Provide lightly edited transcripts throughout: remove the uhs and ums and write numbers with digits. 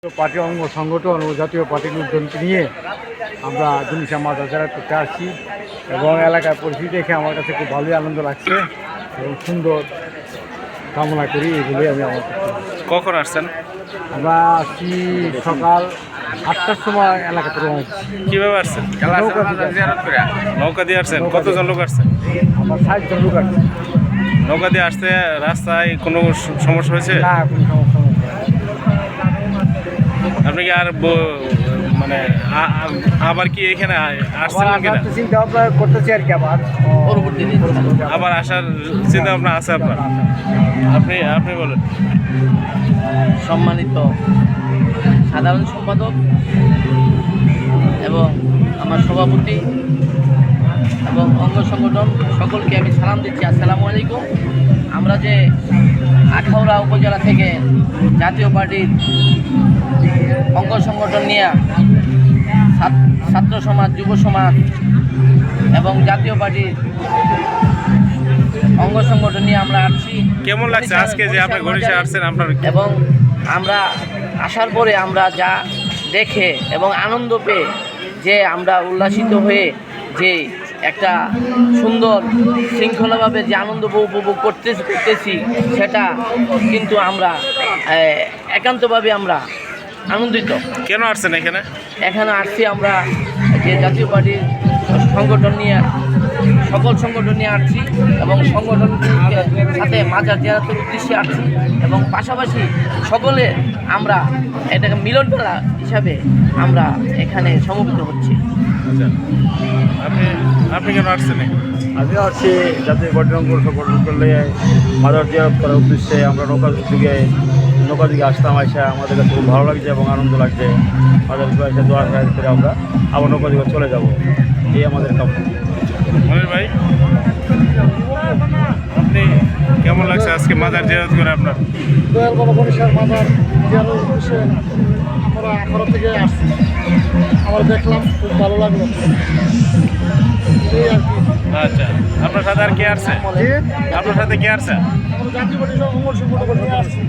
Party অঙ্গ সংগঠন ও জাতীয় পার্টির লোকজনকে নিয়ে আমরা জিনিস মাজার জিয়ারত করতে আসছি এবং এলাকার পরিস্থিতি দেখে আমার কাছে খুব ভালোই আনন্দ লাগছে এবং সুন্দর কামনা করি এগুলোই আমি আমার কখন আসছেন? আমরা আসছি সকাল 8টার সময় এলাকাতে রওনা দিচ্ছি। কীভাবে আসছেন? নৌকা দিয়ে আসছেন? কতজন লোক আসছেন? আমার 60 জন লোক আছে। নৌকা দিয়ে আসতে রাস্তায় কোনো সমস্যা হয়েছে? না, কোনো সমস্যা নেই। আপনি কি আর মানে আবার কি এখানে আসছেন আবার কিনা? আসার চিন্তা ভাবনা করতেছি আর কি আবার আসার চিন্তা ভাবনা আছে আপনার? আপনি বলেন। সম্মানিত সাধারণ সম্পাদক এবং আমার সভাপতি এবং অঙ্গ সংগঠন সকলকে আমি সালাম দিচ্ছি, আসসালামু আলাইকুম। আমরা যে আখাউড়া উপজেলা থেকে জাতীয় পার্টির অঙ্গ সংগঠন নিয়ে ছাত্র সমাজ, যুব সমাজ এবং জাতীয় পার্টির অঙ্গ সংগঠন নিয়ে আমরা আসছি। কেমন লাগছে আজকে যে আপনি গণিশে আসছেন আপনার? এবং আমরা আসার পরে আমরা যা দেখে এবং আনন্দ পেয়ে যে আমরা উল্লাসিত হয়ে যে একটা সুন্দর শৃঙ্খলাভাবে যে আনন্দ উপভোগ করতেছি সেটা কিন্তু আমরা একান্তভাবে আমরা আনন্দিত। কেন আসছেন এখানে? এখানে আসছি আমরা যে জাতীয় পার্টির সংগঠন নিয়ে সকল সংগঠন নিয়ে আসছি এবং সংগঠনের সাথে মাজার জিয়ারতের উদ্দেশ্যে আসছি এবং পাশাপাশি সকলে আমরা এটাকে মিলন মেলা হিসাবে আমরা এখানে সমবেত হচ্ছি। আচ্ছা, আপনি কেন আসছেন? আমি আসছি জাতীয় পার্টির অঙ্গ সংগঠন করলে মাজার জিয়ারত করার উদ্দেশ্যে আমরা নৌকা দিকে আসতাম। আসা আমাদের কাছে খুব ভালো লাগছে এবং আনন্দ লাগছে। মাজার এসে দোয়া করে আমরা আবার নৌকা দিকে চলে যাব, এই আমাদের কাম। মনির ভাই, আপনি কেমন লাগছে আজকে মাজার জিয়ারত করে আপনার? দয়াল বাবা গণেশের মাজার জিয়ারত উদ্দেশ্যে আমরা আখাউড়া থেকে আসছি। আমরা দেখলাম, খুব ভালো লাগলো এই আর কি। আচ্ছা, আপনার সাথে আর কে আসছে? আপনার সাথে কে আসছে? আমরা জাতীয় পার্টির অঙ্গ সংগঠন নিয়ে আসছি।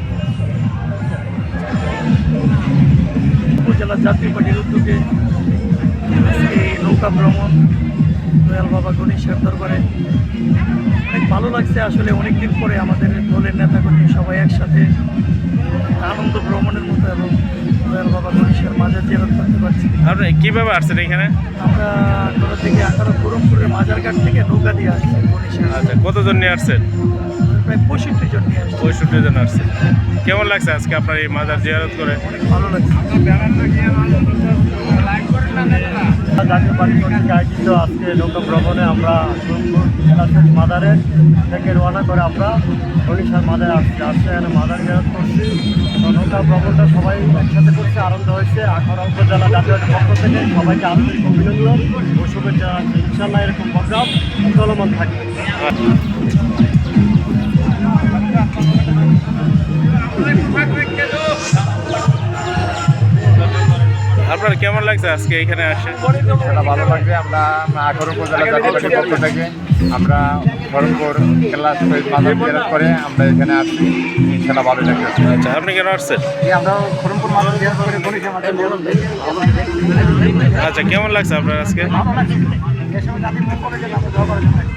উপজেলা জাতীয় পার্টির উদ্যোগে আজকে নৌকা ভ্রমণ দয়াল বাবা গণেশের দরবারে অনেক ভালো লাগছে। আসলে অনেকদিন পরে আমাদের দলের নেতাকর্মী সবাই একসাথে আনন্দ ভ্রমণের মতো এবং দয়াল বাবা গণেশের মাজার জিয়ারত করতে পারছি। আপনি কীভাবে আসছেন এখানে? আমরা আখাউড়া থেকে বহরমপুরের মাজারঘাট থেকে নৌকা দিয়ে আসছি গণেশের। আচ্ছা, কতজন নিয়ে আসছেন? প্রায় 65 জন নিয়ে আসছি। 65 জন আসছে। কেমন লাগছে আজকে আপনার এই মাজার জিয়ারত করে? অনেক ভালো লাগছে। জাতীয় পার্টি কর্তৃক আয়োজিত আজকে নৌকা ভ্রমণে আমরা মাদারে থেকে রওনা করে আমরা ওড়িশার মাদারে আসছি। এখানে মাদার জিয়ারত করছি। নৌকা ভ্রমণটা সবাই একসাথে করছে, আনন্দ হয়েছে। আখাউড়া উপজেলা জাতীয় পার্টির পক্ষ থেকে সবাইকে আন্তরিক অভিনন্দন ও শুভেচ্ছা জানাচ্ছি। ইনশাআল্লাহ এরকম প্রোগ্রাম চলমান থাকবে। আপনার কেমন লাগছে আজকে এখানে আসে? সেটা ভালো লাগবে। আমরা আখাউড়া উপজেলা জাতীয় পার্টির পক্ষ থেকে আমরা বহরমপুর কেল্লা শহীদ মাজার জিয়ারত করে আমরা এখানে আসছি। সেটা ভালো লাগবে। আচ্ছা, আপনি কেন আসছেন? আমরা বহরমপুর মাজার জিয়ারত করে গণেশ মাজার জিয়ারত করি। আচ্ছা, কেমন লাগছে আপনার আজকে? ভালো লাগছে। এসব জাতি করে গেলে আমরা দোয়া করে থাকি।